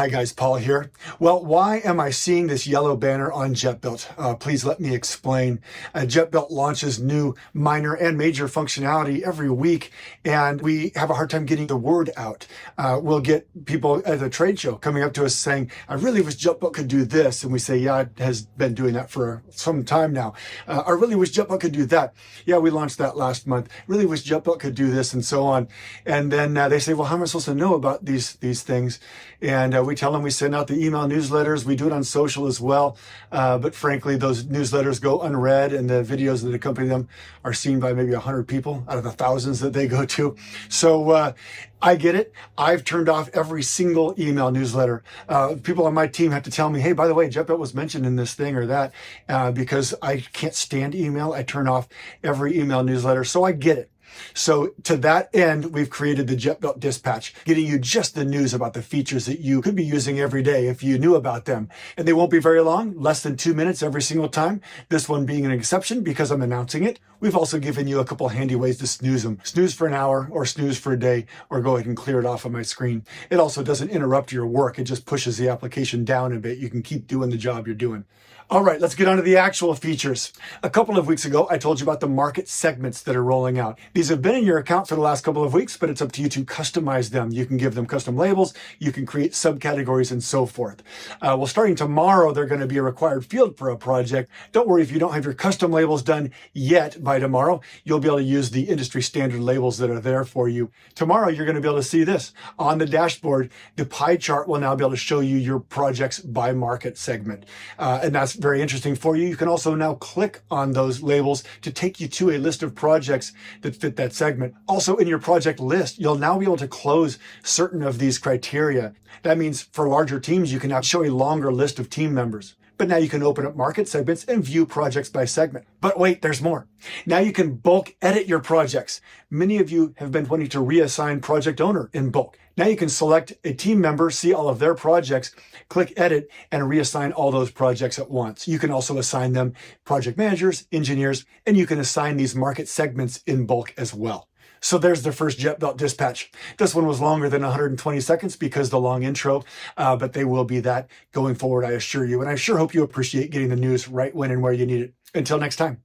Hi guys, Paul here. Well, why am I seeing this yellow banner on Jetbuilt? Please let me explain. Jetbuilt launches new minor and major functionality every week, and we have a hard time getting the word out. We'll get people at a trade show coming up to us saying, I really wish Jetbuilt could do this. And we say, yeah, it has been doing that for some time now. I really wish Jetbuilt could do that. Yeah, we launched that last month. Really wish Jetbuilt could do this, and so on. And then they say, well, how am I supposed to know about these things? And we tell them we send out the email newsletters. We do it on social as well. But frankly, those newsletters go unread, and the videos that accompany them are seen by maybe 100 people out of the thousands that they go to. So I get it. I've turned off every single email newsletter. People on my team have to tell me, hey, by the way, Jetbuilt was mentioned in this thing or that, because I can't stand email. I turn off every email newsletter. So I get it. So to that end, we've created the Jetbuilt Dispatch, getting you just the news about the features that you could be using every day if you knew about them. And they won't be very long, less than 2 minutes every single time. This one being an exception because I'm announcing it. We've also given you a couple handy ways to snooze them. Snooze for an hour or snooze for a day, or go ahead and clear it off of my screen. It also doesn't interrupt your work. It just pushes the application down a bit. You can keep doing the job you're doing. All right, let's get on to the actual features. A couple of weeks ago, I told you about the market segments that are rolling out. These have been in your account for the last couple of weeks, but it's up to you to customize them. You can give them custom labels, you can create subcategories, and so forth. Well, starting tomorrow, they're going to be a required field for a project. Don't worry if you don't have your custom labels done yet. By tomorrow, you'll be able to use the industry standard labels that are there for you. Tomorrow, you're going to be able to see this. On the dashboard, the pie chart will now be able to show you your projects by market segment. And that's very interesting for you. You can also now click on those labels to take you to a list of projects that fit that segment. Also, in your project list, you'll now be able to close certain of these criteria. That means for larger teams, you can now show a longer list of team members. But now you can open up market segments and view projects by segment. But wait, there's more. Now you can bulk edit your projects. Many of you have been wanting to reassign project owner in bulk. Now you can select a team member, see all of their projects, click edit, and reassign all those projects at once. You can also assign them project managers, engineers, and you can assign these market segments in bulk as well. So there's the first Jetbuilt Dispatch. This one was longer than 120 seconds because the long intro, but they will be that going forward, I assure you. And I sure hope you appreciate getting the news right when and where you need it. Until next time.